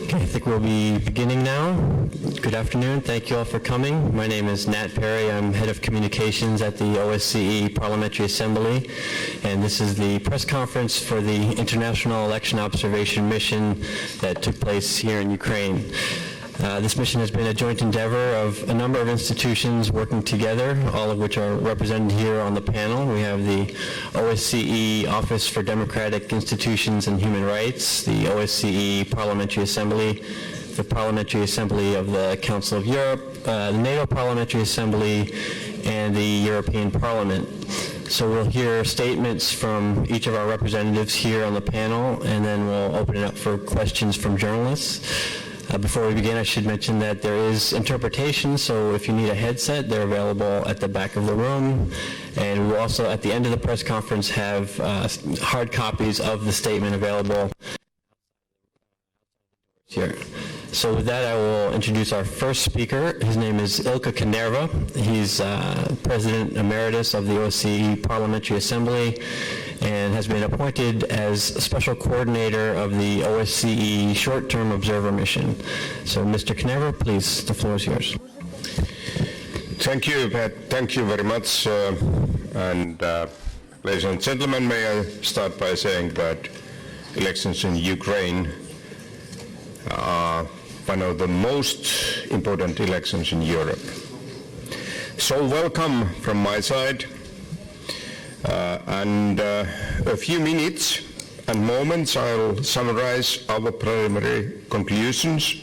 Okay, I think we'll be beginning now. Good afternoon. Thank you all for coming. My name is Nat Perry. I'm head of communications at the OSCE Parliamentary Assembly, and this is the press conference for the International Election Observation Mission that took place here in Ukraine. This mission has been a joint endeavor of a number of institutions working together, all of which are represented here on the panel. We have the OSCE Office for Democratic Institutions and Human Rights, the OSCE Parliamentary Assembly, the Parliamentary Assembly of the Council of Europe, the NATO Parliamentary Assembly, and the European Parliament. So we'll hear statements from each of our representatives here on the panel, and then we'll open it up for questions from journalists. Before we begin, I should mention that there is interpretation, so if you need a headset, they're available at the back of the room. And we'll also, at the end of the press conference, have hard copies of the statement available here. So with that, I will introduce our first speaker. His name is Ilkka Kanerva. He's President Emeritus of the OSCE Parliamentary Assembly and has been appointed as Special Coordinator of the OSCE Short-Term Observer Mission. So Mr. Kanerva, please, the floor is yours. Thank you, Pat. Thank you very much. Ladies and gentlemen, may I start by saying that elections in Ukraine are one of the most important elections in Europe. So welcome from my side. A few minutes and moments I'll summarize our preliminary conclusions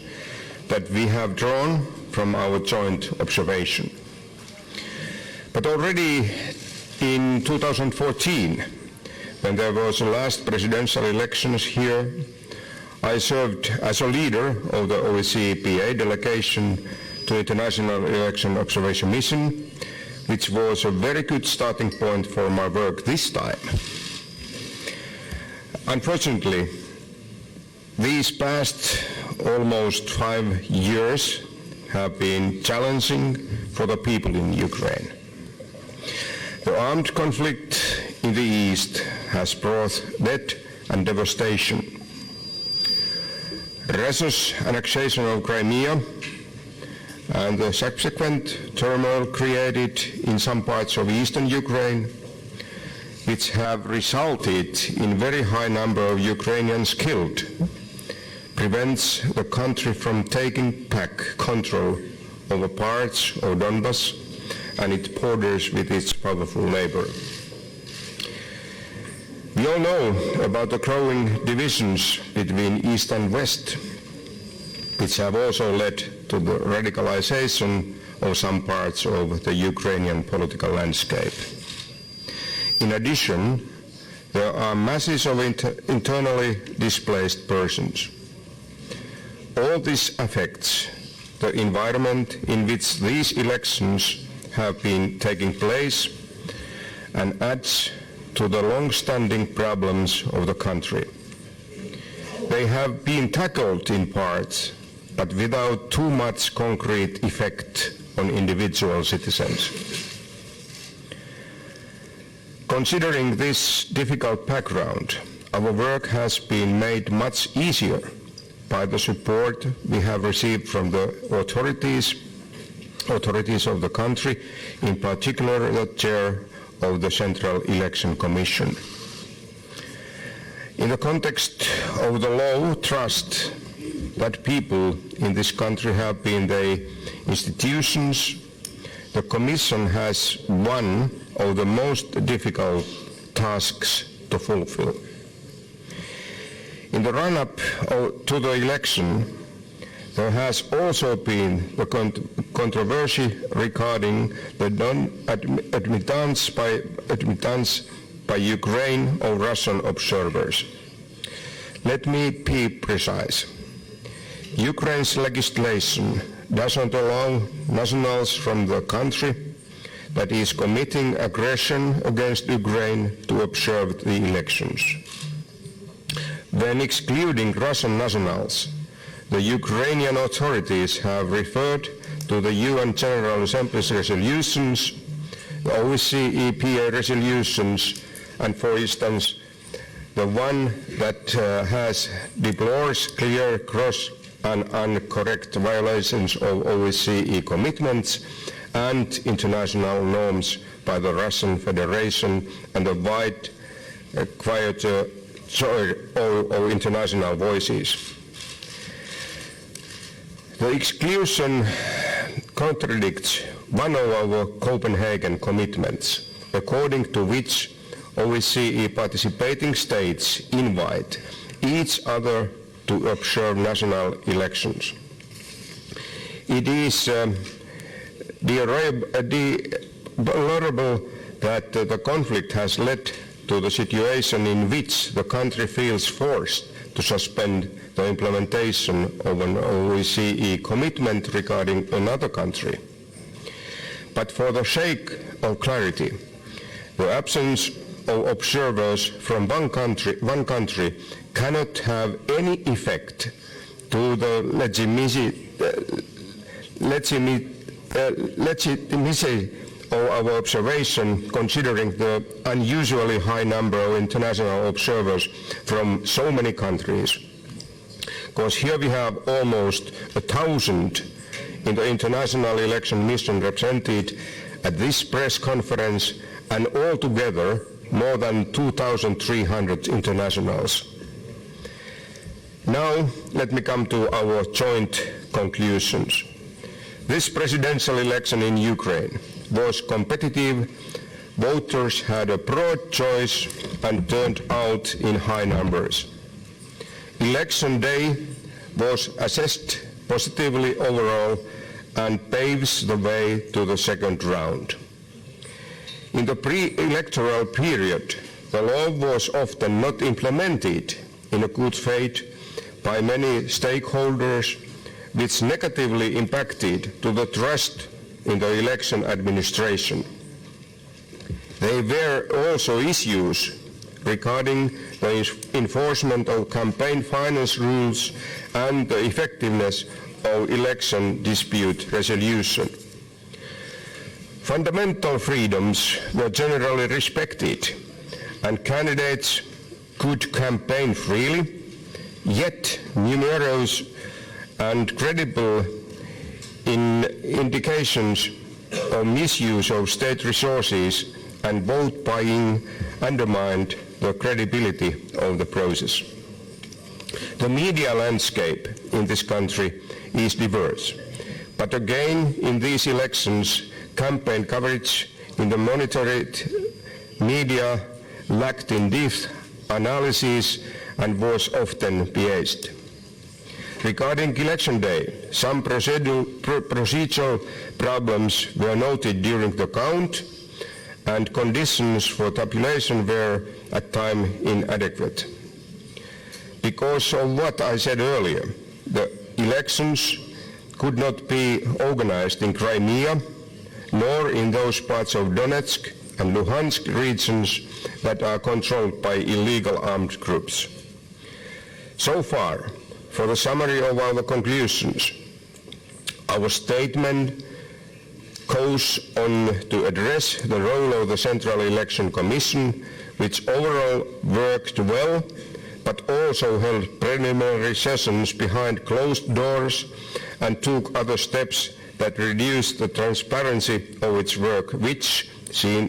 that we have drawn from our joint observation. But already in 2014, when there was the last presidential elections here, I served as a leader of the OSCE PA delegation to the International Election Observation Mission, which was a very good starting point for my work this time. Unfortunately, these past almost 5 years have been challenging for the people in Ukraine. The armed conflict in the east has brought death and devastation. Russia's annexation of Crimea and the subsequent turmoil created in some parts of eastern Ukraine, which have resulted in very high number of Ukrainians killed, prevents the country from taking back control over parts of Donbas and its borders with its powerful neighbor. We all know about the growing divisions between East and West, which have also led to the radicalization of some parts of the Ukrainian political landscape. In addition, there are masses of internally displaced persons. All this affects the environment in which these elections have been taking place and adds to the long-standing problems of the country. They have been tackled in parts, but without too much concrete effect on individual citizens. Considering this difficult background, our work has been made much easier by the support we have received from the authorities of the country, in particular the chair of the Central Election Commission. In the context of the low trust that people in this country have in the institutions, the Commission has one of the most difficult tasks to fulfill. In the run-up to the election, there has also been the controversy regarding the non-admittance by Ukraine of Russian observers. Let me be precise. Ukraine's legislation doesn't allow nationals from the country that is committing aggression against Ukraine to observe the elections. When excluding Russian nationals, the Ukrainian authorities have referred to the UN General Assembly's resolutions, the OSCE PA resolutions, and for instance, the one that has deplores clear and incorrect violations of OSCE commitments and international norms by the Russian Federation and the wide quieter of international voices. The exclusion contradicts one of our Copenhagen commitments, according to which OSCE participating states invite each other to observe national elections. It is deplorable that the conflict has led to the situation in which the country feels forced to suspend the implementation of an OSCE commitment regarding another country. But for the sake of clarity, the absence of observers from one country cannot have any effect to the legitimacy of our observation, considering the unusually high number of international observers from so many countries. Because here we have almost 1,000 in the international election mission represented at this press conference, and altogether more than 2,300 internationals. Now let me come to our joint conclusions. This presidential election in Ukraine was competitive, voters had a broad choice and turned out in high numbers. Election day was assessed positively overall and paves the way to the second round. In the pre-electoral period, the law was often not implemented in a good faith by many stakeholders, which negatively impacted to the trust in the election administration. There were also issues regarding the enforcement of campaign finance rules and the effectiveness of election dispute resolution. Fundamental freedoms were generally respected, and candidates could campaign freely, yet numerous and credible indications of misuse of state resources and vote buying undermined the credibility of the process. The media landscape in this country is diverse, but again in these elections, campaign coverage in the monitored media lacked in-depth analysis and was often biased. Regarding election day, some procedural problems were noted during the count, and conditions for tabulation were at times inadequate. Because of what I said earlier, the elections could not be organized in Crimea, nor in those parts of Donetsk and Luhansk regions that are controlled by illegal armed groups. So far, for the summary of our conclusions, our statement goes on to address the role of the Central Election Commission, which overall worked well, but also held preliminary sessions behind closed doors and took other steps that reduced the transparency of its work, which, seen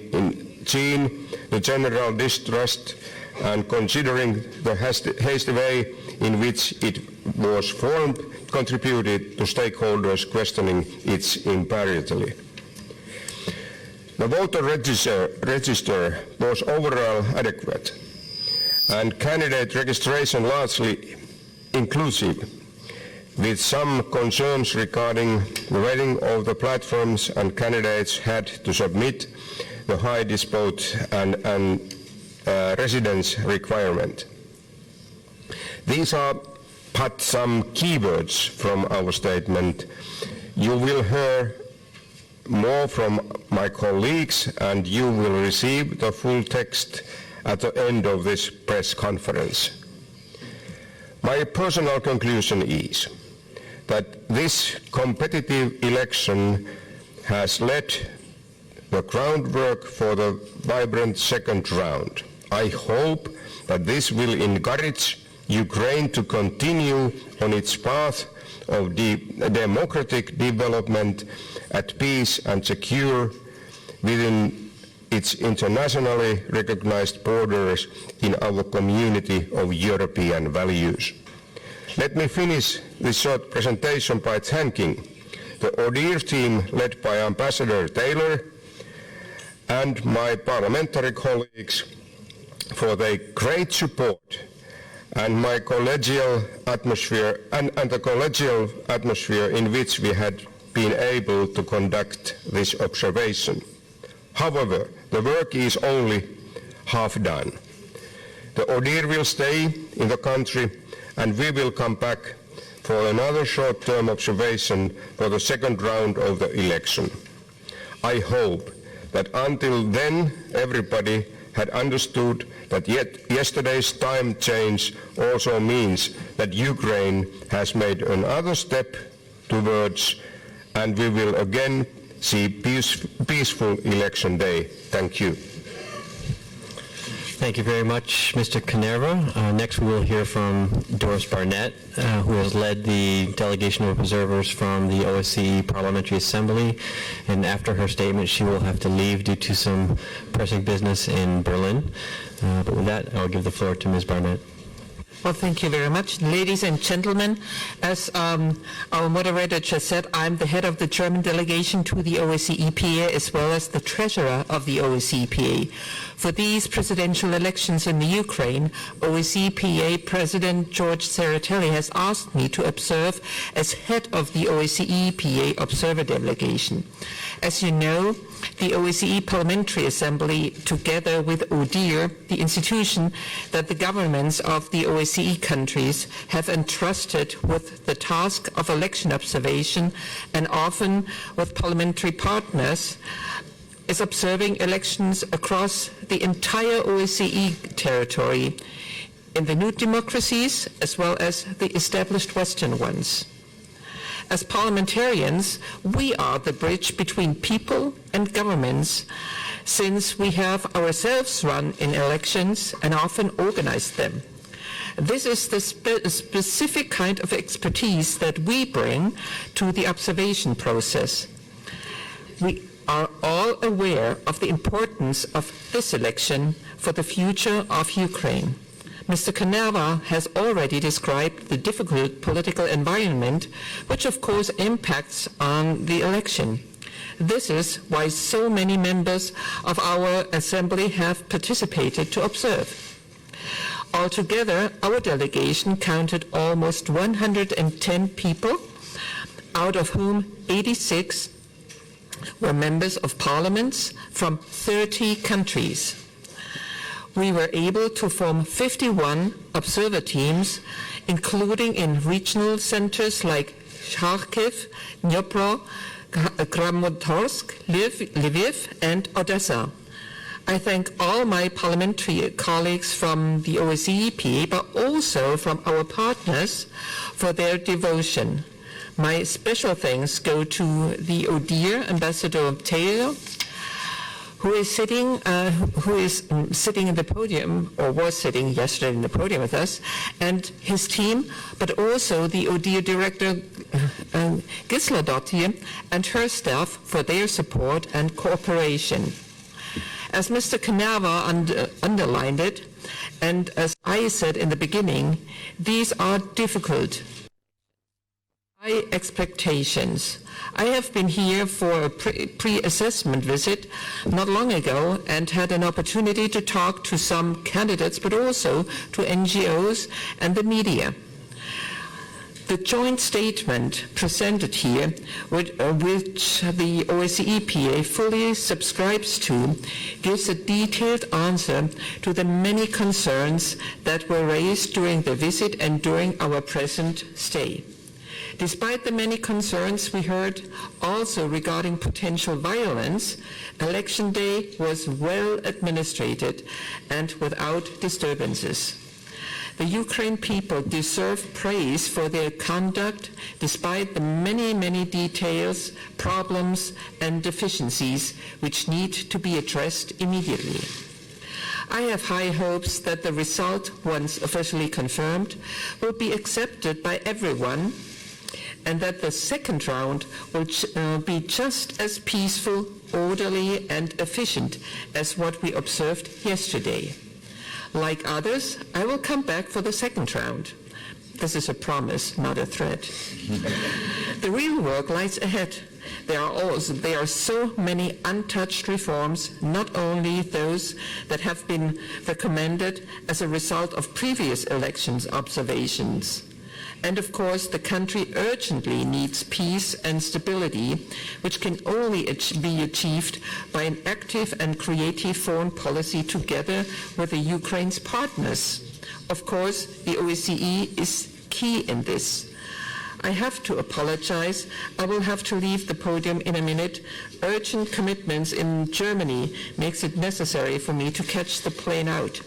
the general distrust and considering the hasty way in which it was formed, contributed to stakeholders questioning its impartiality. The voter register was overall adequate, and candidate registration largely inclusive, with some concerns regarding the weighting of the platforms, and candidates had to submit the high dispute and residence requirement. These are but some keywords from our statement. You will hear more from my colleagues, and you will receive the full text at the end of this press conference. My personal conclusion is that this competitive election has laid the groundwork for the vibrant second round. I hope that this will encourage Ukraine to continue on its path of democratic development at peace and secure within its internationally recognized borders in our community of European values. Let me finish this short presentation by thanking the ODIHR team led by Ambassador Taylor and my parliamentary colleagues for their great support and my collegial atmosphere and the collegial atmosphere in which we had been able to conduct this observation. However, the work is only half done. The ODIHR will stay in the country and we will come back for another short-term observation for the second round of the election. I hope that until then everybody had understood that yesterday's time change also means that Ukraine has made another step towards, and we will again see peaceful election day. Thank you. Thank you very much, Mr. Kanerva. Next we will hear from Doris Barnett, who has led the delegation of observers from the OSCE Parliamentary Assembly, and after her statement she will have to leave due to some pressing business in Berlin. But with that, I'll give the floor to Ms. Barnett. Well, thank you very much. Ladies and gentlemen, as our moderator just said, I'm the head of the German delegation to the OSCE EPA as well as the treasurer of the OSCE EPA. For these presidential elections in the Ukraine, OSCE EPA President George Tsereteli has asked me to observe as head of the OSCE EPA observer delegation. As you know, the OSCE Parliamentary Assembly, together with ODIHR, the institution that the governments of the OSCE countries have entrusted with the task of election observation and often with parliamentary partners, is observing elections across the entire OSCE territory in the new democracies as well as the established Western ones. As parliamentarians, we are the bridge between people and governments, since we have ourselves run in elections and often organized them. This is the specific kind of expertise that we bring to the observation process. We are all aware of the importance of this election for the future of Ukraine. Mr. Kanerva has already described the difficult political environment, which of course impacts on the election. This is why so many members of our assembly have participated to observe. Altogether, our delegation counted almost 110 people, out of whom 86 were members of parliaments from 30 countries. We were able to form 51 observer teams, including in regional centers like Kharkiv, Dnipro, Kramatorsk, Lviv, and Odessa. I thank all my parliamentary colleagues from the OSCE EPA, but also from our partners for their devotion. My special thanks go to the ODIHR Ambassador Taylor, who is sitting in the podium, or was sitting yesterday in the podium with us, and his team, but also the ODIHR Director Gisladottir and her staff for their support and cooperation. As Mr. Kanerva underlined it, and as I said in the beginning, these are difficult high expectations. I have been here for a pre-assessment visit not long ago and had an opportunity to talk to some candidates, but also to NGOs and the media. The joint statement presented here, which the OSCE EPA fully subscribes to, gives a detailed answer to the many concerns that were raised during the visit and during our present stay. Despite the many concerns we heard also regarding potential violence, election day was well administrated and without disturbances. The Ukraine people deserve praise for their conduct despite the many, many details, problems, and deficiencies which need to be addressed immediately. I have high hopes that the result, once officially confirmed, will be accepted by everyone, and that the second round will be just as peaceful, orderly, and efficient as what we observed yesterday. Like others, I will come back for the second round. This is a promise, not a threat. The real work lies ahead. There are so many untouched reforms, not only those that have been recommended as a result of previous elections observations. And of course, the country urgently needs peace and stability, which can only be achieved by an active and creative foreign policy together with the Ukraine's partners. Of course, the OSCE is key in this. I have to apologize. I will have to leave the podium in a minute. Urgent commitments in Germany makes it necessary for me to catch the plane out.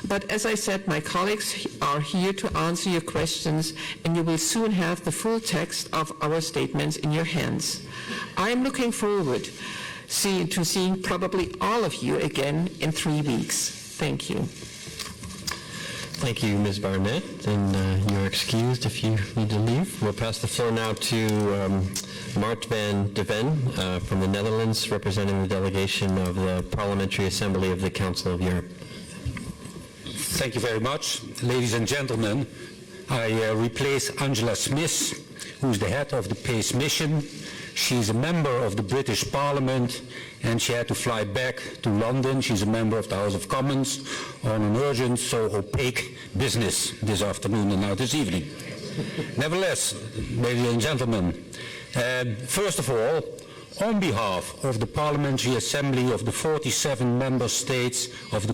But as I said, my colleagues are here to answer your questions, and you will soon have the full text of our statements in your hands. I am looking forward to seeing probably all of you again in 3 weeks. Thank you. Thank you, Ms. Barnett, and you're excused if you need to leave. We'll pass the floor now to Mart van de Ven from the Netherlands, representing the delegation of the Parliamentary Assembly of the Council of Europe. Thank you very much. Ladies and gentlemen, I replace Angela Smith, who's the head of the PACE mission. She's a member of the British Parliament, and she had to fly back to London. She's a member of the House of Commons on an urgent, so opaque business this afternoon and now this evening. Nevertheless, ladies and gentlemen, first of all, on behalf of the Parliamentary Assembly of the 47 member states of the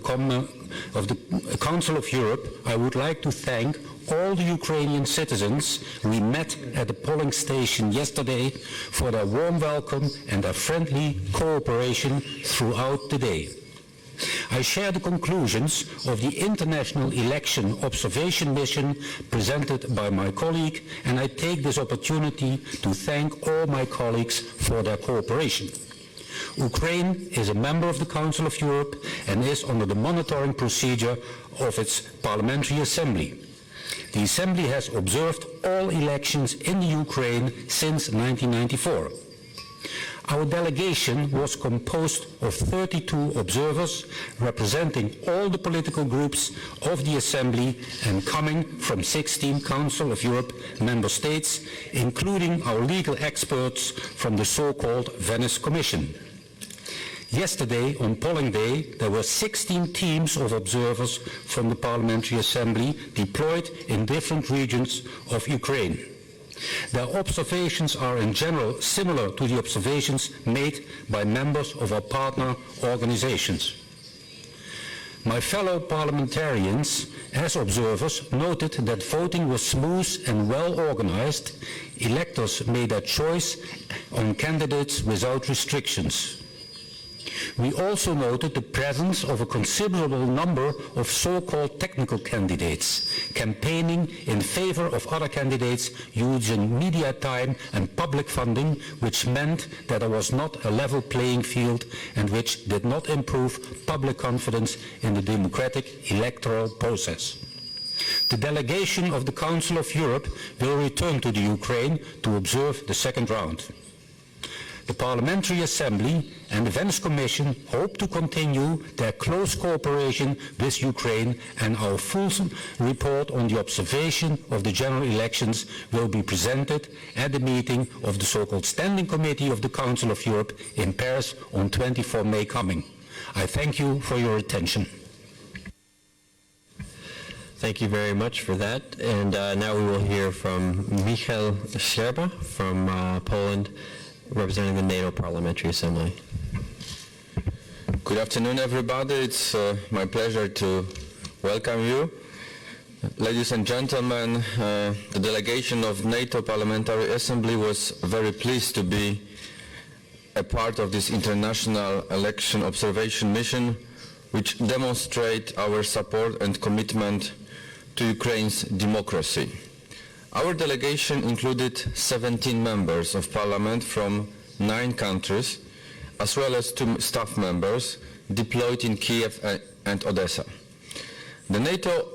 Council of Europe, I would like to thank all the Ukrainian citizens we met at the polling station yesterday for their warm welcome and their friendly cooperation throughout the day. I share the conclusions of the International Election Observation Mission presented by my colleague, and I take this opportunity to thank all my colleagues for their cooperation. Ukraine is a member of the Council of Europe and is under the monitoring procedure of its Parliamentary Assembly. The Assembly has observed all elections in the Ukraine since 1994. Our delegation was composed of 32 observers representing all the political groups of the Assembly and coming from 16 Council of Europe member states, including our legal experts from the so-called Venice Commission. Yesterday, on polling day, there were 16 teams of observers from the Parliamentary Assembly deployed in different regions of Ukraine. Their observations are in general similar to the observations made by members of our partner organizations. My fellow parliamentarians, as observers, noted that voting was smooth and well organized. Electors made their choice on candidates without restrictions. We also noted the presence of a considerable number of so-called technical candidates, campaigning in favor of other candidates using media time and public funding, which meant that there was not a level playing field and which did not improve public confidence in the democratic electoral process. The delegation of the Council of Europe will return to the Ukraine to observe the second round. The Parliamentary Assembly and the Venice Commission hope to continue their close cooperation with Ukraine, and our full report on the observation of the general elections will be presented at the meeting of the so-called Standing Committee of the Council of Europe in Paris on 24 May coming. I thank you for your attention. Thank you very much for that. And now we will hear from Michał Szczerba from Poland, representing the NATO Parliamentary Assembly. Good afternoon, everybody. It's my pleasure to welcome you. Ladies and gentlemen, the delegation of NATO Parliamentary Assembly was very pleased to be a part of this international election observation mission, which demonstrates our support and commitment to Ukraine's democracy. Our delegation included 17 members of parliament from 9 countries, as well as 2 staff members deployed in Kiev and Odessa. The NATO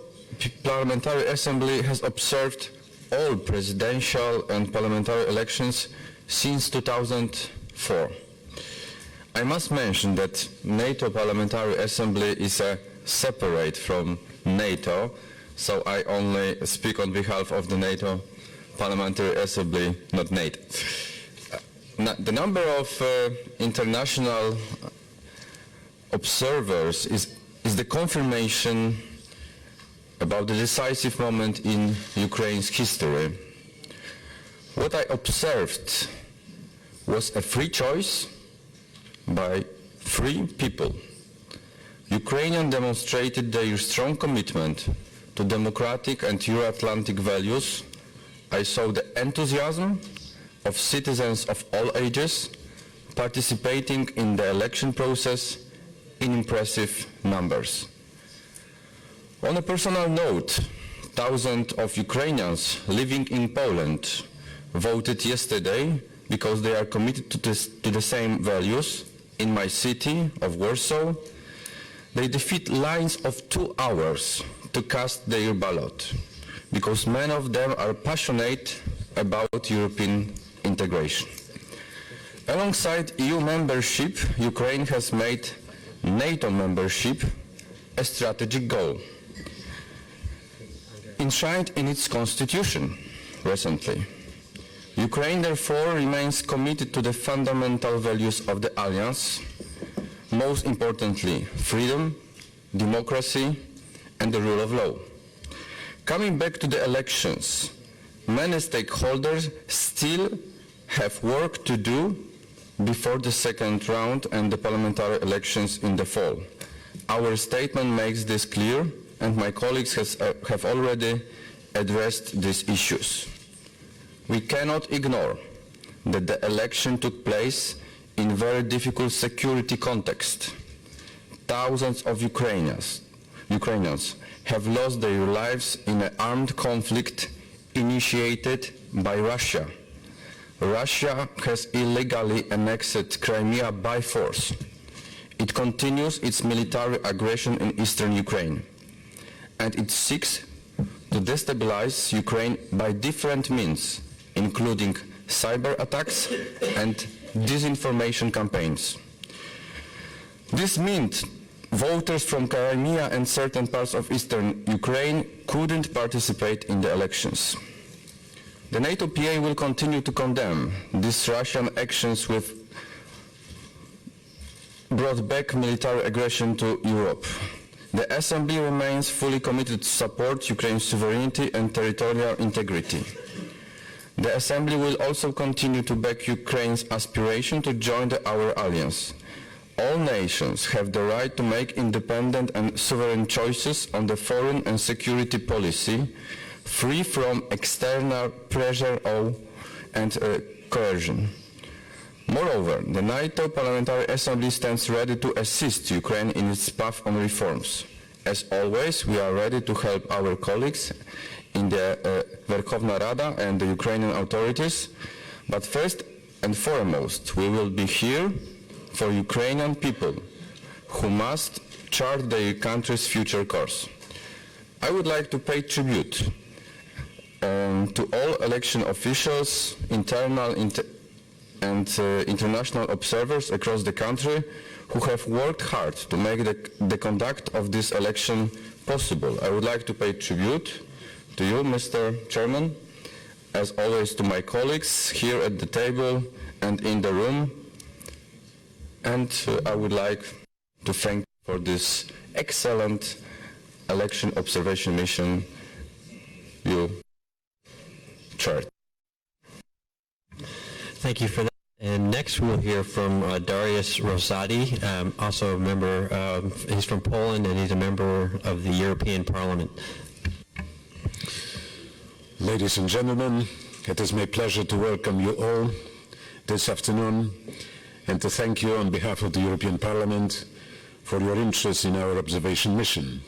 Parliamentary Assembly has observed all presidential and parliamentary elections since 2004. I must mention that NATO Parliamentary Assembly is separate from NATO, so I only speak on behalf of the NATO Parliamentary Assembly, not NATO. The number of international observers is the confirmation about the decisive moment in Ukraine's history. What I observed was a free choice by free people. Ukrainians demonstrated their strong commitment to democratic and Euro-Atlantic values. I saw the enthusiasm of citizens of all ages participating in the election process in impressive numbers. On a personal note, thousands of Ukrainians living in Poland voted yesterday because they are committed to the same values. In my city of Warsaw, they defeat lines of 2 hours to cast their ballot because many of them are passionate about European integration. Alongside EU membership, Ukraine has made NATO membership a strategic goal, enshrined in its constitution recently. Ukraine therefore remains committed to the fundamental values of the alliance, most importantly freedom, democracy and the rule of law. Coming back to the elections, many stakeholders still have work to do before the second round and the parliamentary elections in the fall. Our statement makes this clear, and my colleagues have already addressed these issues. We cannot ignore that the election took place in a very difficult security context. Thousands of Ukrainians have lost their lives in an armed conflict initiated by Russia. Russia has illegally annexed Crimea by force. It continues its military aggression in eastern Ukraine, and it seeks to destabilize Ukraine by different means, including cyber attacks and disinformation campaigns. This meant voters from Crimea and certain parts of eastern Ukraine couldn't participate in the elections. The NATO PA will continue to condemn these Russian actions which brought back military aggression to Europe. The Assembly remains fully committed to support Ukraine's sovereignty and territorial integrity. The Assembly will also continue to back Ukraine's aspiration to join our alliance. All nations have the right to make independent and sovereign choices on the foreign and security policy, free from external pressure and coercion. Moreover, the NATO Parliamentary Assembly stands ready to assist Ukraine in its path on reforms. As always, we are ready to help our colleagues in the Verkhovna Rada and the Ukrainian authorities, but first and foremost, we will be here for Ukrainian people who must chart their country's future course. I would like to pay tribute to all election officials, internal and international observers across the country who have worked hard to make the conduct of this election possible. I would like to pay tribute to you, Mr. Chairman, as always to my colleagues here at the table and in the room, and I would like to thank you for this excellent election observation mission you chaired. Thank you for that. And next we'll hear from Darius Rosati, also a member, he's from Poland and he's a member of the European Parliament. Ladies and gentlemen, it is my pleasure to welcome you all this afternoon and to thank you on behalf of the European Parliament for your interest in our observation mission.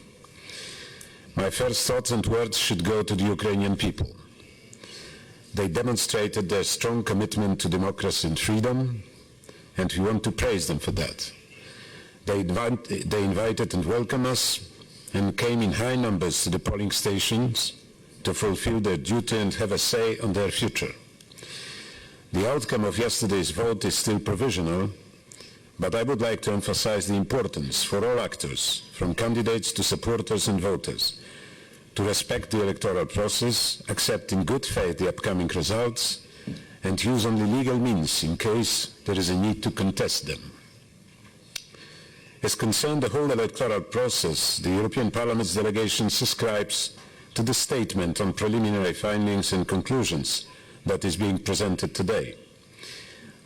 My first thoughts and words should go to the Ukrainian people. They demonstrated their strong commitment to democracy and freedom, and we want to praise them for that. They invited and welcomed us and came in high numbers to the polling stations to fulfill their duty and have a say on their future. The outcome of yesterday's vote is still provisional, but I would like to emphasize the importance for all actors, from candidates to supporters and voters, to respect the electoral process, accept in good faith the upcoming results, and use only legal means in case there is a need to contest them. As concerns the whole electoral process, the European Parliament's delegation subscribes to the statement on preliminary findings and conclusions that is being presented today.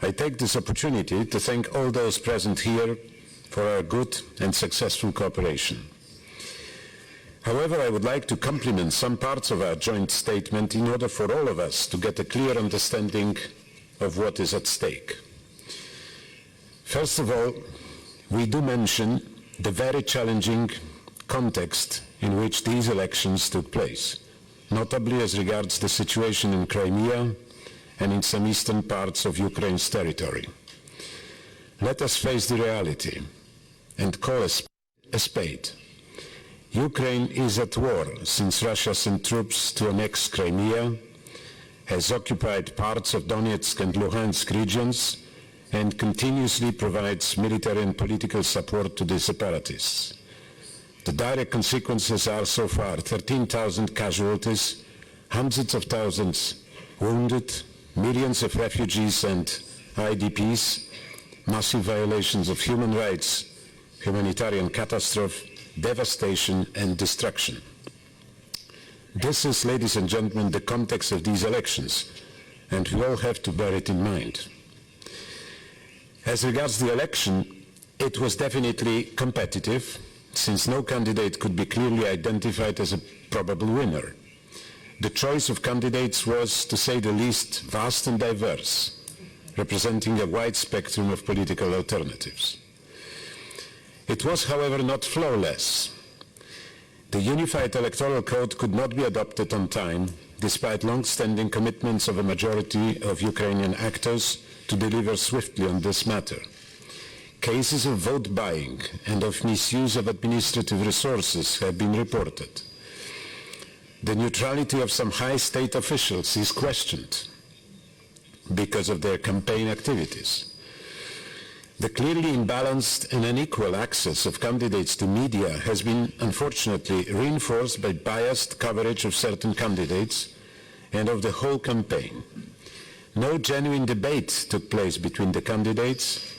I take this opportunity to thank all those present here for our good and successful cooperation. However, I would like to compliment some parts of our joint statement in order for all of us to get a clear understanding of what is at stake. First of all, we do mention the very challenging context in which these elections took place, notably as regards the situation in Crimea and in some eastern parts of Ukraine's territory. Let us face the reality and call a spade. Ukraine is at war since Russia sent troops to annex Crimea, has occupied parts of Donetsk and Luhansk regions, and continuously provides military and political support to the separatists. The direct consequences are so far 13,000 casualties, hundreds of thousands wounded, millions of refugees and IDPs, massive violations of human rights, humanitarian catastrophe, devastation and destruction. This is, ladies and gentlemen, the context of these elections, and we all have to bear it in mind. As regards the election, it was definitely competitive, since no candidate could be clearly identified as a probable winner. The choice of candidates was, to say the least, vast and diverse, representing a wide spectrum of political alternatives. It was, however, not flawless. The unified electoral code could not be adopted on time, despite long-standing commitments of a majority of Ukrainian actors to deliver swiftly on this matter. Cases of vote buying and of misuse of administrative resources have been reported. The neutrality of some high state officials is questioned because of their campaign activities. The clearly imbalanced and unequal access of candidates to media has been, unfortunately, reinforced by biased coverage of certain candidates and of the whole campaign. No genuine debate took place between the candidates,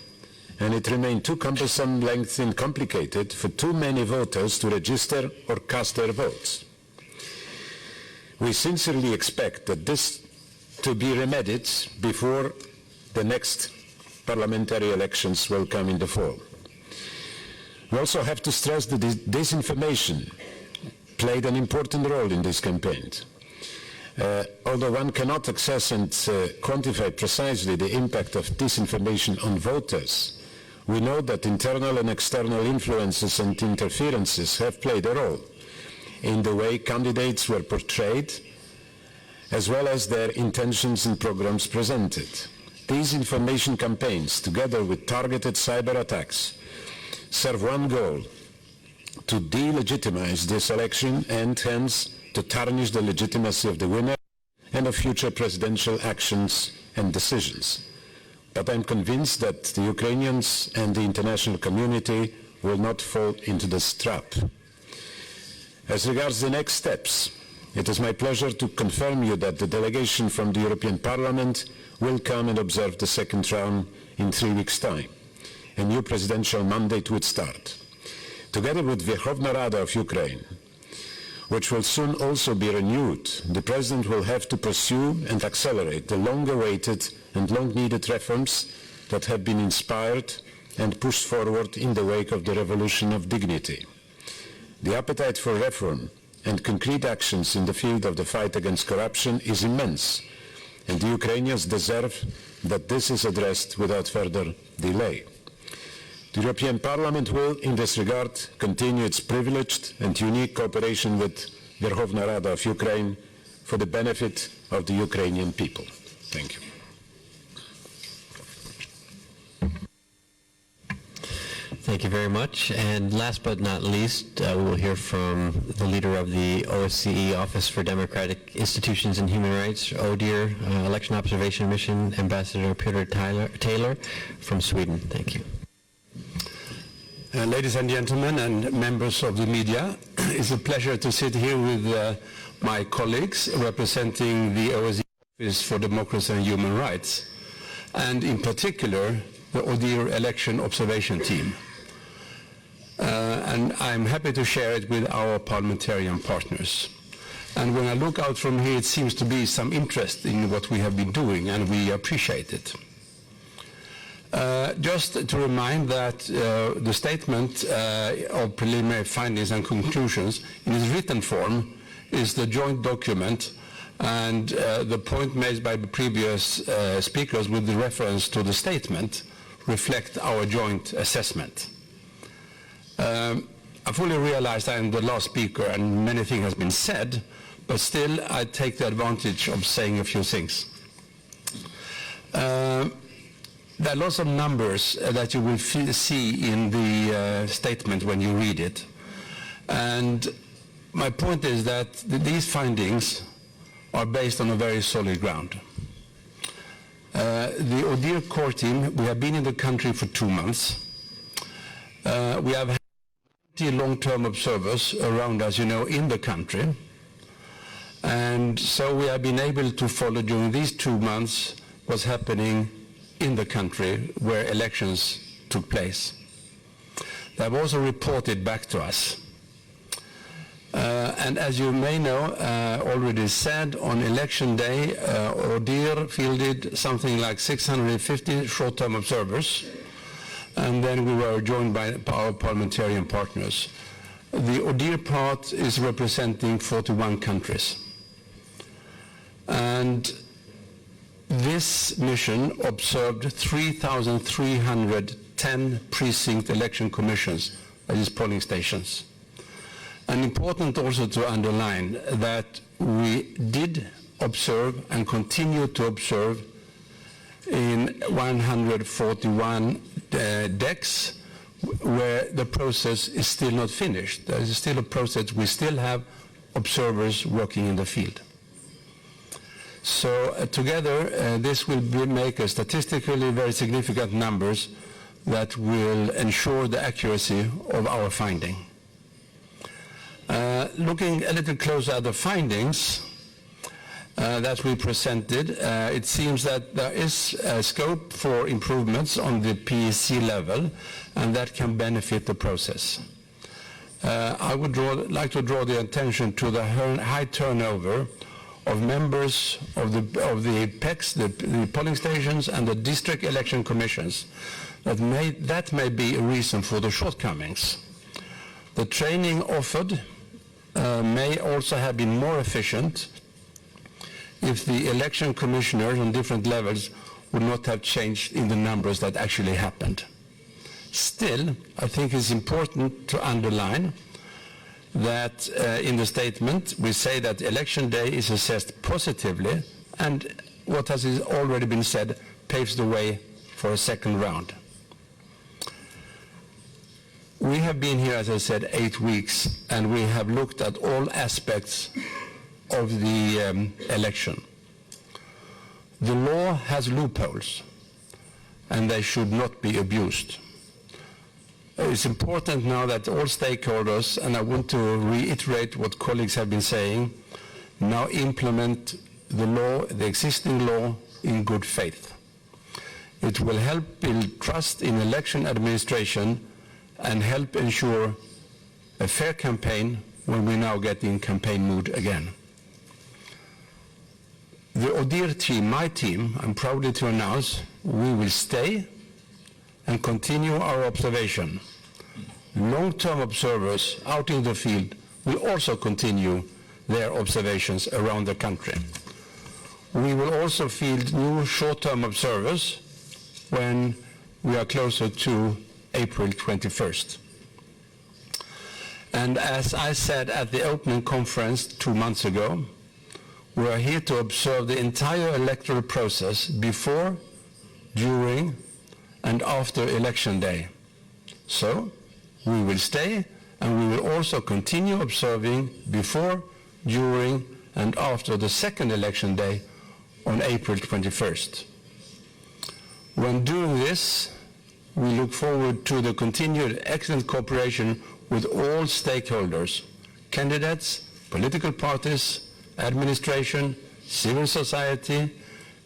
and it remained too cumbersome, lengthy, and complicated for too many voters to register or cast their votes. We sincerely expect that this to be remedied before the next parliamentary elections will come in the fall. We also have to stress that disinformation played an important role in this campaign. Although one cannot assess and quantify precisely the impact of disinformation on voters, we know that internal and external influences and interferences have played a role in the way candidates were portrayed, as well as their intentions and programs presented. These information campaigns, together with targeted cyber attacks, serve one goal: to delegitimize this election and hence to tarnish the legitimacy of the winner and of future presidential actions and decisions. But I'm convinced that the Ukrainians and the international community will not fall into this trap. As regards the next steps, it is my pleasure to confirm you that the delegation from the European Parliament will come and observe the second round in 3 weeks' time. A new presidential mandate would start. Together with Verkhovna Rada of Ukraine, which will soon also be renewed, the President will have to pursue and accelerate the long-awaited and long-needed reforms that have been inspired and pushed forward in the wake of the Revolution of Dignity. The appetite for reform and concrete actions in the field of the fight against corruption is immense, and the Ukrainians deserve that this is addressed without further delay. The European Parliament will, in this regard, continue its privileged and unique cooperation with Verkhovna Rada of Ukraine for the benefit of the Ukrainian people. Thank you. Thank you very much. And last but not least, we will hear from the leader of the OSCE Office for Democratic Institutions and Human Rights, ODIHR Election Observation Mission, Ambassador Peter Taylor from Sweden. Thank you. Ladies and gentlemen and members of the media, it's a pleasure to sit here with my colleagues representing the OSCE Office for Democracy and Human Rights, and in particular the ODIHR Election Observation Team. And I'm happy to share it with our parliamentarian partners. And when I look out from here, it seems to be some interest in what we have been doing, and we appreciate it. Just to remind that the statement of preliminary findings and conclusions in its written form is the joint document, and the point made by the previous speakers with the reference to the statement reflect our joint assessment. I fully realize I am the last speaker and many things have been said, but still I take the advantage of saying a few things. There are lots of numbers that you will see in the statement when you read it. And my point is that these findings are based on a very solid ground. The ODIHR core team, we have been in the country for 2 months. We have had long-term observers around us, in the country. And so we have been able to follow during these 2 months what's happening in the country where elections took place. They have also reported back to us. And as you may know, already said, on election day, ODIHR fielded something like 650 short-term observers, and then we were joined by our parliamentarian partners. The ODIHR part is representing 41 countries. And this mission observed 3,310 precinct election commissions, that is polling stations. And important also to underline that we did observe and continue to observe in 141 decks where the process is still not finished. There is still a process. We still have observers working in the field. So together, this will make a statistically very significant numbers that will ensure the accuracy of our finding. Looking a little closer at the findings that we presented, it seems that there is a scope for improvements on the PEC level, and that can benefit the process. I would like to draw the attention to the high turnover of members of the PECs, the polling stations, and the district election commissions. That may be a reason for the shortcomings. The training offered may also have been more efficient if the election commissioners on different levels would not have changed in the numbers that actually happened. Still, I think it's important to underline that in the statement we say that election day is assessed positively, and what has already been said paves the way for a second round. We have been here, as I said, 8 weeks, and we have looked at all aspects of the election. The law has loopholes, and they should not be abused. It's important now that all stakeholders, and I want to reiterate what colleagues have been saying, now implement the law, the existing law, in good faith. It will help build trust in election administration and help ensure a fair campaign when we now get in campaign mood again. The ODIHR team, my team, I'm proud to announce, we will stay and continue our observation. Long-term observers out in the field will also continue their observations around the country. We will also field new short-term observers when we are closer to April 21st. And as I said at the opening conference 2 months ago, we are here to observe the entire electoral process before, during, and after election day. So we will stay, and we will also continue observing before, during, and after the second election day on April 21st. When doing this, we look forward to the continued excellent cooperation with all stakeholders, candidates, political parties, administration, civil society,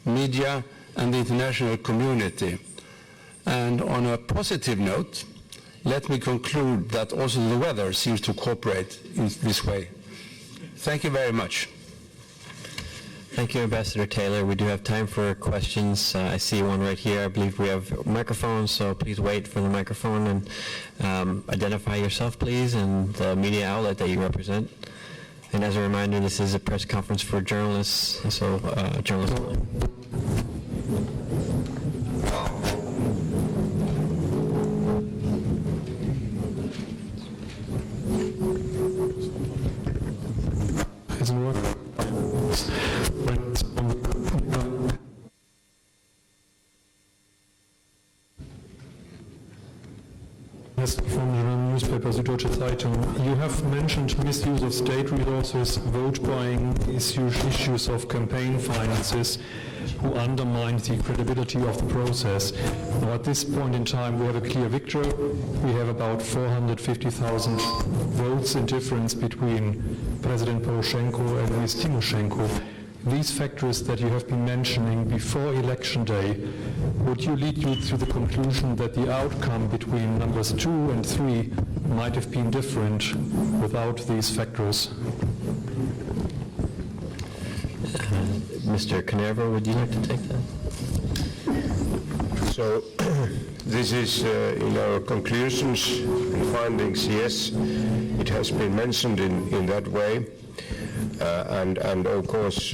media, and the international community. And on a positive note, let me conclude that also the weather seems to cooperate in this way. Thank you very much. Thank you, Ambassador Taylor. We do have time for questions. I see one right here. I believe we have microphones, so please wait for the microphone and identify yourself, please, and the media outlet that you represent. And as a reminder, this is a press conference for journalists, so journalists only. From the newspaper Süddeutsche Zeitung. You have mentioned misuse of state resources, vote buying, issues of campaign finances, who undermine the credibility of the process. Now, at this point in time, we have a clear victor. We have about 450,000 votes in difference between President Poroshenko and Ms. Tymoshenko. These factors that you have been mentioning before election day, would you lead you to the conclusion that the outcome between numbers 2 and 3 might have been different without these factors? Mr. Canerva, would you like to take that? So this is in our conclusions and findings, yes, it has been mentioned in that way. And of course,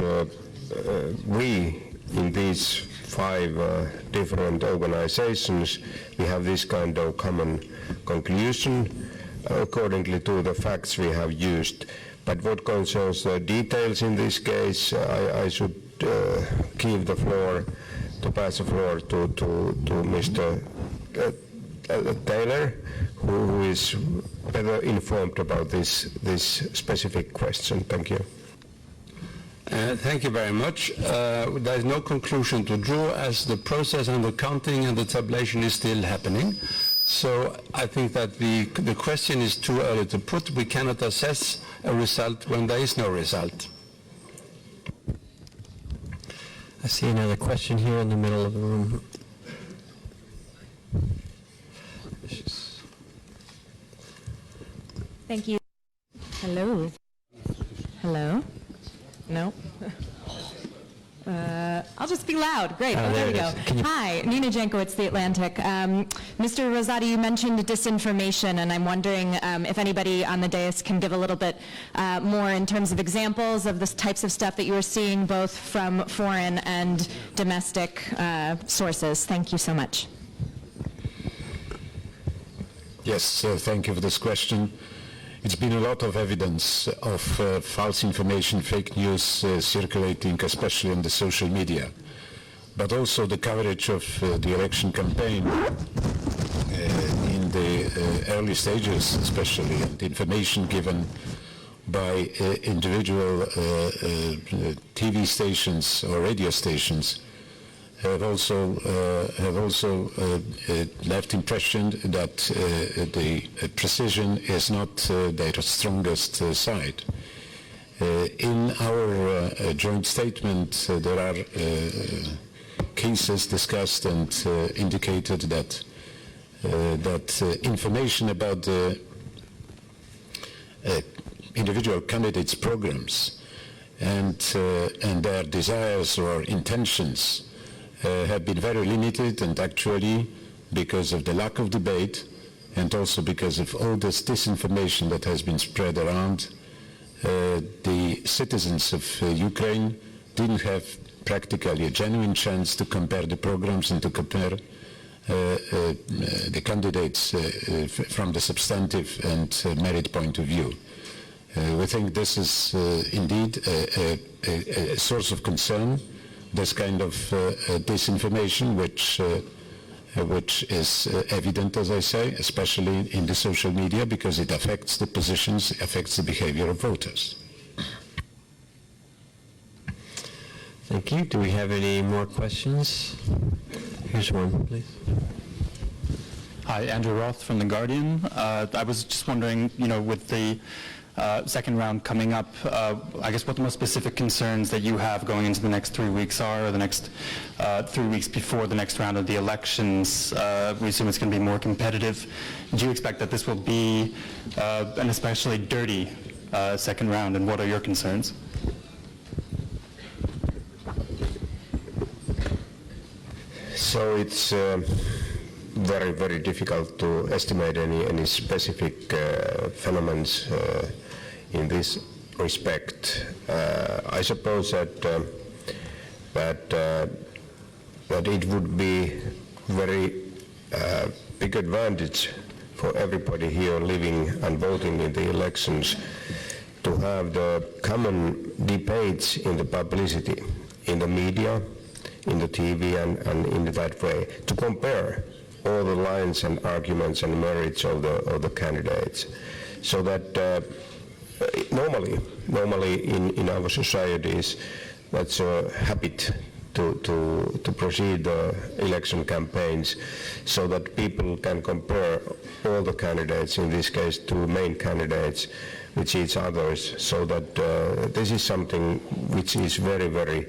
we in these 5 different organizations, we have this kind of common conclusion accordingly to the facts we have used. But what concerns the details in this case, I should give the floor, to pass the floor to Mr. Taylor, who is better informed about this specific question. Thank you. Thank you very much. There is no conclusion to draw, as the process and the counting and the tabulation is still happening. So I think that the question is too early to put. We cannot assess a result when there is no result. I see another question here in the middle of the room. Thank you. Hello. Hello. No. I'll just be loud. Great. Oh, there we go. Hi, Nina Jankowicz, The Atlantic. Mr. Rosati, you mentioned disinformation, and I'm wondering if anybody on the dais can give a little bit more in terms of examples of the types of stuff that you are seeing, both from foreign and domestic sources. Thank you so much. Yes, thank you for this question. It's been a lot of evidence of false information, fake news circulating, especially on the social media, but also the coverage of the election campaign in the early stages, especially the information given by individual TV stations or radio stations have also left impression that the precision is not their strongest side. In our joint statement, there are cases discussed and indicated that information about the individual candidates' programs and their desires or intentions have been very limited, and actually, because of the lack of debate and also because of all this disinformation that has been spread around, the citizens of Ukraine didn't have practically a genuine chance to compare the programs and to compare the candidates from the substantive and merit point of view. We think this is indeed a source of concern, this kind of disinformation, which which is evident, as I say, especially in the social media, because it affects the positions, affects the behavior of voters. Thank you. Do we have any more questions? Here's one, please. Hi, Andrew Roth from The Guardian. I was just wondering, with the second round coming up, I guess what the most specific concerns that you have going into the next 3 weeks are, or the next 3 weeks before the next round of the elections. We assume it's going to be more competitive. Do you expect that this will be an especially dirty second round, and what are your concerns? So it's very, very difficult to estimate any specific phenomena in this respect. I suppose that it would be very big advantage for everybody here living and voting in the elections to have the common debates in the publicity, in the media, in the TV, and in that way, to compare all the lines and arguments and merits of the candidates. So that normally in our societies, that's a habit to proceed the election campaigns so that people can compare all the candidates, in this case two main candidates, with each others, so that this is something which is very, very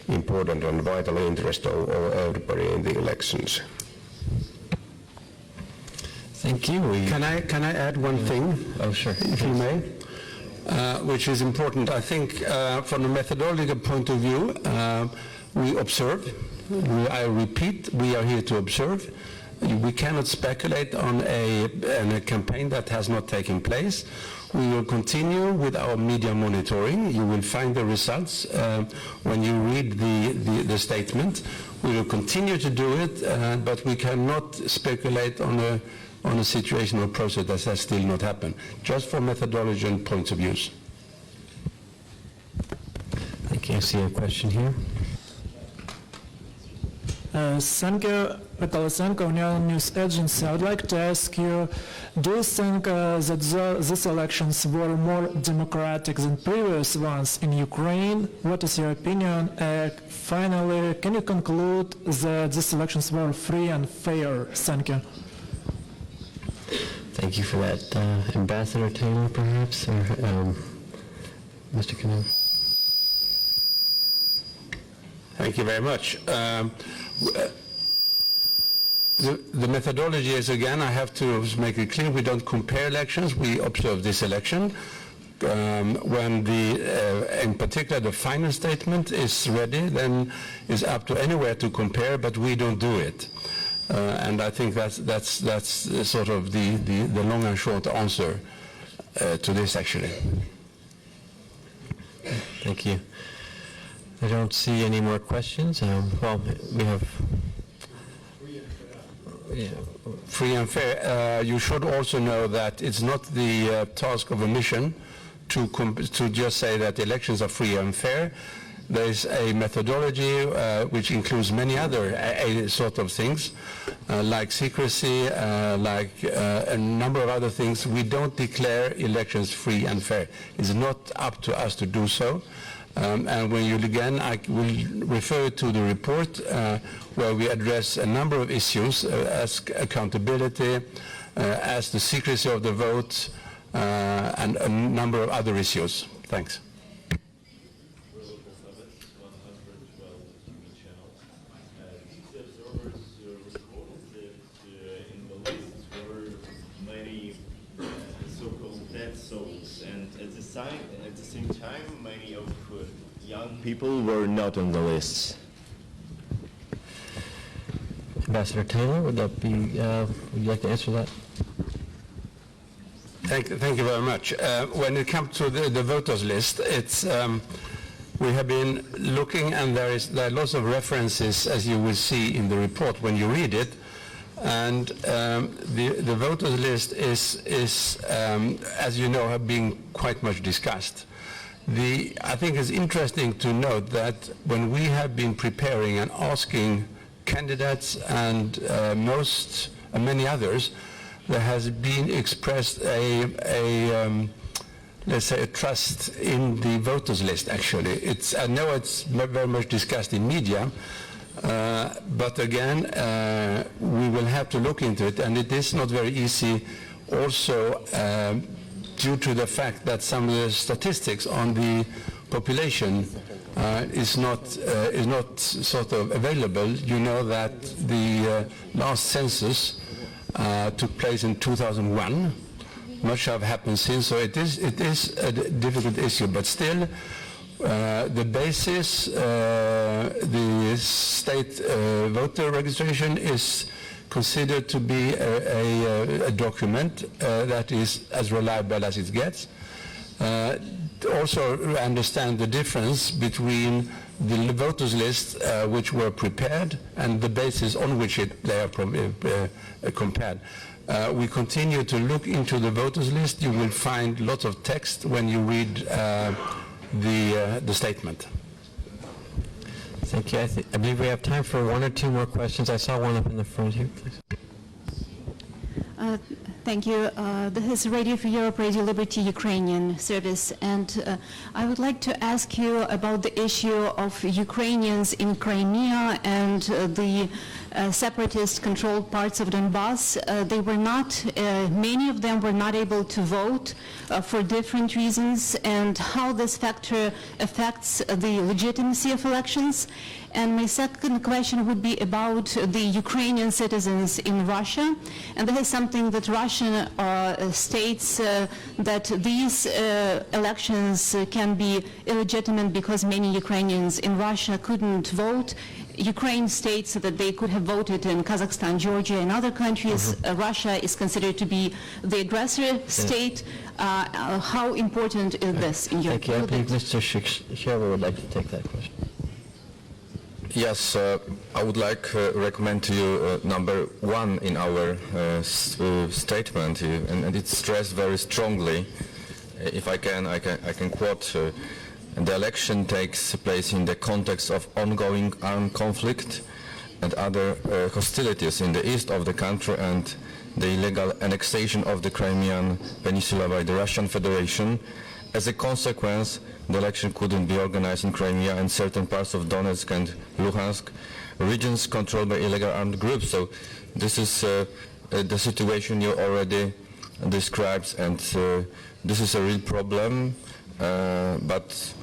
important and vital interest of everybody in the elections. Thank you. Can I add one thing? Oh, sure. If you may, which is important. I think from a methodological point of view, we observe. I repeat, we are here to observe. We cannot speculate on a campaign that has not taken place. We will continue with our media monitoring. You will find the results when you read the statement. We will continue to do it, but we cannot speculate on a situation or process that has still not happened, just for methodology and points of view. Thank you. I see a question here. Thank you, Pekalasenko, Union News Agency. I would like to ask you, do you think that these elections were more democratic than previous ones in Ukraine? What is your opinion? Finally, can you conclude that these elections were free and fair? Thank you. Thank you for that. Ambassador Taylor, perhaps, or Mr. Canoe? Thank you very much. The methodology is, again, I have to make it clear, we don't compare elections, we observe this election. When in particular the final statement is ready, then it's up to anywhere to compare, but we don't do it. And I think that's sort of the long and short answer to this, actually. Thank you. I don't see any more questions. Well, we have... Free and fair. You should also know that it's not the task of a mission to just say that elections are free and fair. There is a methodology which includes many other sort of things, like secrecy, like a number of other things. We don't declare elections free and fair. It's not up to us to do so. And when you again, I will refer to the report where we address a number of issues as accountability, as the secrecy of the vote, and a number of other issues. Thanks. At the same time, many of young people were not on the lists. Ambassador Taylor, would that be, would you like to answer that? Thank you very much. When it comes to the voters list, it's we have been looking, and there are lots of references, as you will see in the report when you read it. And the voters list is as you know, have been quite much discussed. I think it's interesting to note that when we have been preparing and asking candidates and many others, there has been expressed let's say, a trust in the voters list, actually. I know it's very much discussed in media, but again, we will have to look into it, and it is not very easy also due to the fact that some of the statistics on the population is not sort of available. You know that the last census took place in 2001. Much have happened since, so it is a difficult issue, but still the basis, the state voter registration is considered to be a document that is as reliable as it gets. Also understand the difference between the voters list which were prepared and the basis on which they are compared. We continue to look into the voters list. You will find lots of text when you read the statement. Thank you. I believe we have time for one or two more questions. I saw one up in the front here, please. Thank you. This is Radio Free Europe, Radio Liberty Ukrainian service, and I would like to ask you about the issue of Ukrainians in Crimea and the separatist-controlled parts of Donbass. They were not, many of them were not able to vote for different reasons, and how this factor affects the legitimacy of elections. And my second question would be about the Ukrainian citizens in Russia. And this is something that Russian states that these elections can be illegitimate because many Ukrainians in Russia couldn't vote. Ukraine states that they could have voted in Kazakhstan, Georgia, and other countries. Russia is considered to be the aggressor state. How important is this in your view? Thank you. I believe Mr. Shchever would like to take that question. Yes, I would like to recommend to you number one in our statement, and it's stressed very strongly. If I can quote. The election takes place in the context of ongoing armed conflict and other hostilities in the east of the country and the illegal annexation of the Crimean Peninsula by the Russian Federation. As a consequence, the election couldn't be organized in Crimea and certain parts of Donetsk and Luhansk, regions controlled by illegal armed groups. So this is the situation you already described, and this is a real problem, but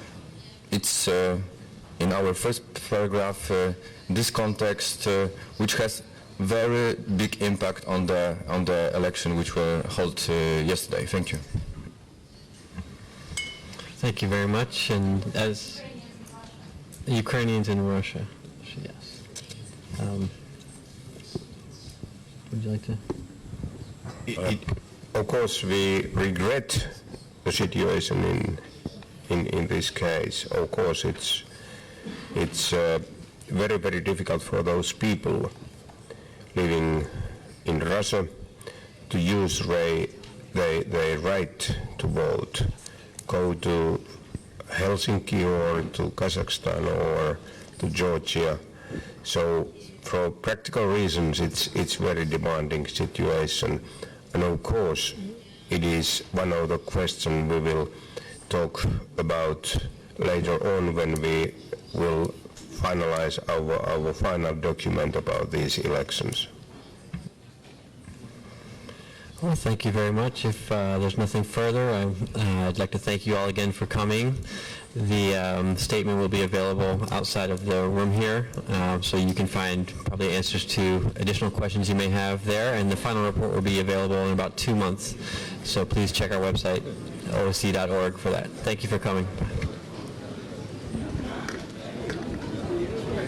it's in our first paragraph this context which has very big impact on the election which were held yesterday. Thank you. Thank you very much. And as Ukrainians in Russia, yes. Would you like to? Of course, we regret the situation in this case. Of course, it's very, very difficult for those people living in Russia to use their right to vote, go to Helsinki or to Kazakhstan or to Georgia. So for practical reasons, it's very demanding situation. And of course, it is one of the questions we will talk about later on when we will finalize our final document about these elections. Well, thank you very much. If there's nothing further, I'd like to thank you all again for coming. The statement will be available outside of the room here, so you can find probably answers to additional questions you may have there, and the final report will be available in about 2 months. So please check our website, osce.org, for that. Thank you for coming.